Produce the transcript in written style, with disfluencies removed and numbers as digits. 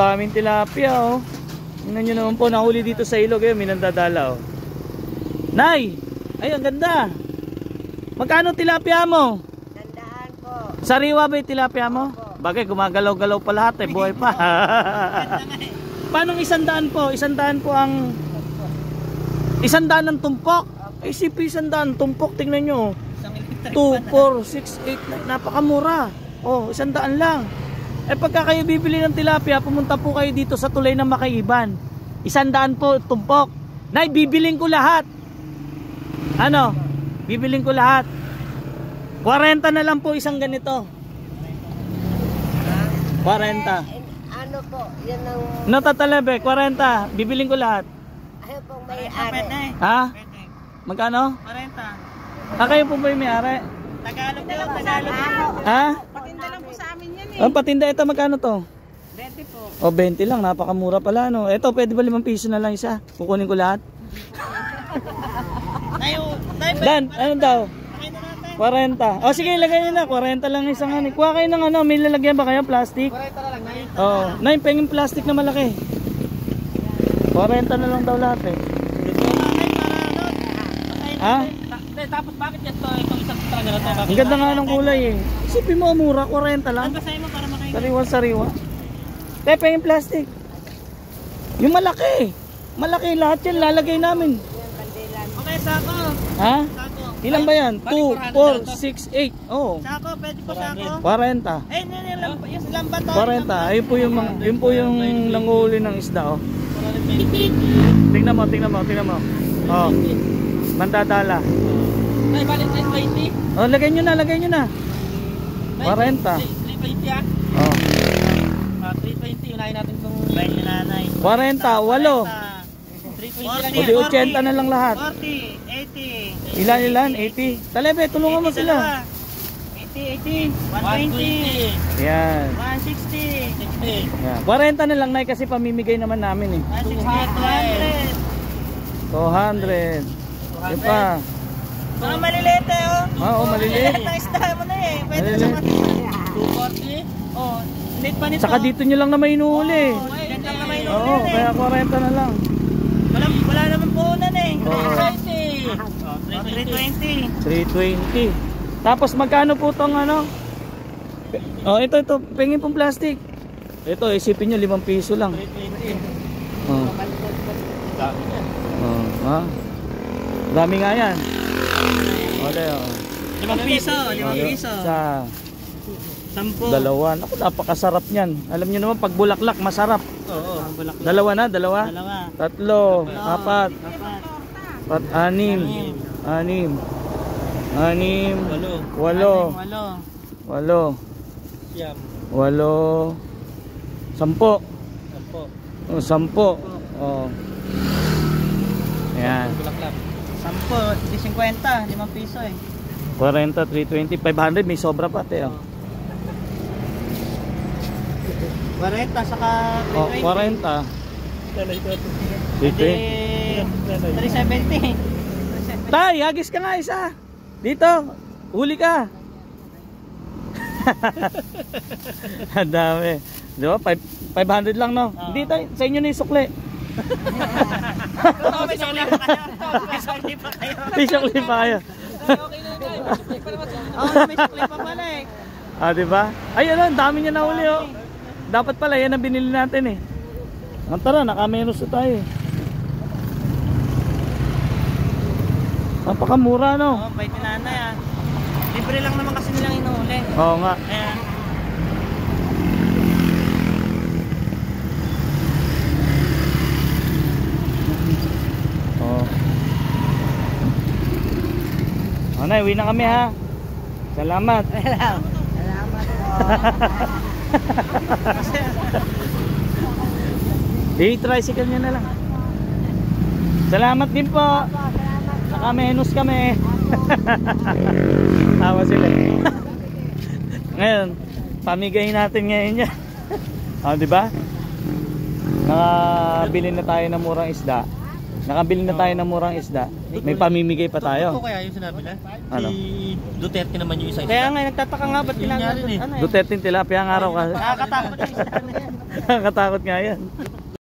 daming tilapia oh. Tingnan nyo naman po, nahuli dito sa ilog eh, may nandadala oh. Nay! Ay, ang ganda. Magkano tilapia mo? Tandaan po. Sariwa ba yung tilapia mo? Bagay, gumagalaw-galaw pa lahat eh, buhay pa. Paano 100 po? 100 po ang 100 ng tumpok. Ay, sipi 100 tumpok, tingnan nyo. 2, 4, 6, 8, 9, napakamura. Oh, 100 lang. Eh pagka kayo bibili ng tilapia, pumunta po kayo dito sa tulay ng Makaiban. 100 po tumpok. Nay, bibiling ko lahat. Ano? Bibiling ko lahat. 40 na lang po isang ganito. 40. Ano po? Yan ang... Natatalebe, 40. Bibiling ko lahat. Ayaw pong may-ari. Ha? Magkano? 40. Kayo po ba yung may-ari? Tagalog na lang, Tagalog. Ha? Patinda lang po sa amin yan eh. Ang patinda ito, magkano to? 20 po. O 20 lang, napakamura pala no. Ito, pwede ba 5 piso na lang isa? Kukunin ko lahat. Dan, ano daw? 40. O sige, ilagay nyo na. 40 lang isang ano. Kuha kayo ng ano, may lalagyan ba kayo? Plastic? 40 na lang, 90. Oo. Nain, pengin plastic na malaki. 40 na lang daw lahat eh. Ha? Tapos bakit yan to? Itong isang talaga na to? Ang ganda nga ng kulay eh. Isipin mo, mura, 40 lang. Ang basahin mo para makain. Sariwa-sariwa. Te, pengin plastic. Yung malaki. Malaki lahat yan, lalagay namin. Okay, sako. Ha? Sako. Ilan ba yan? 2, 4, 6, 8. Oo. Sako, pwede po sako. 40. Eh, yung lambat to. 40. Ayun po yung yun po yung nanguhuli ng isda oh. Tingnan mo, tingnan mo, tingnan mo. Oh. Mandadala. Ay, balik 320. Oh, lagay nyo na, lagay nyo na. 40. 320 ah. Oh. 320, unahin natin itong 20 nanay. 40, 8. 320 O di 80 na lang lahat. 40, 80. Ilan? 80. Talebe, tulungan mo sila. 80, 120. Yan. 160. Yan. 40 na lang, Nay, kasi pamimigay naman namin eh. 200. 200. Yung pa. Mga maliliit eh oh. Oo, maliliit. Lahat ng isda mo na eh. Pwede na sa Maliliit. 240. Oh, lit pa nito. Saka dito nyo lang na may inuhuli. Yan lang na may Oo, kaya 40 na lang. Wala naman puhunan eh. Oo. 320. 320. Tapos magkano po tong ano? Oh, ito, pengin pong plastic. Ito, isipin nyo, 5 piso lang. 320. Oh. Oh, ha? Dami nga yan. Okay, oh. 5 piso, 5 piso. Sa 10. 2. Naku, napakasarap niyan. Alam niyo naman, pag bulaklak, masarap. Oo, bulaklak. 2 na, 2. 3, 4, 6, 10. Oh. Ayan. Bulaklak. 10, di 50, 5 piso eh. 40, 320, 500, may sobra pa, te. Oh. 40 saka 320. 40. 320. 370. Tay, hagis ka nga isa. Dito, huli ka. Ang dami. Di ba? 500 lang, no? Hindi tayo, sa inyo na yung sukli. May sukli pa kayo. May sukli pa kayo. May sukli pa kayo. May sukli pa pala eh. Ah, di ba? Ay, ano, ang dami niya nahuli, oh. Dapat pala, yan ang binili natin, eh. Ang tara, nakamenos na tayo, eh. Napakamura, no? Oo, pwede nanay ah. Libre lang naman kasi nilang inuuli. Oo nga. Ayan. Oo. Oh, Nay, uwi na kami, ha? Salamat. Salamat po. I-tricycle nyo na lang. Salamat din po. Nakamenos kami. Tawa sila. Ngayon, pamigay natin ngayon yan. Oh, di ba? Nakabili na tayo ng murang isda. Nakabili na tayo ng murang isda. May pamimigay pa tayo. Totoo kaya yung sinabi na? Ano? Si Duterte naman yung isa. Kaya nga, nagtataka nga ba't Duterte tilapia ang araw ka. Nakakatakot yung isda na yan. Nakakatakot nga yan.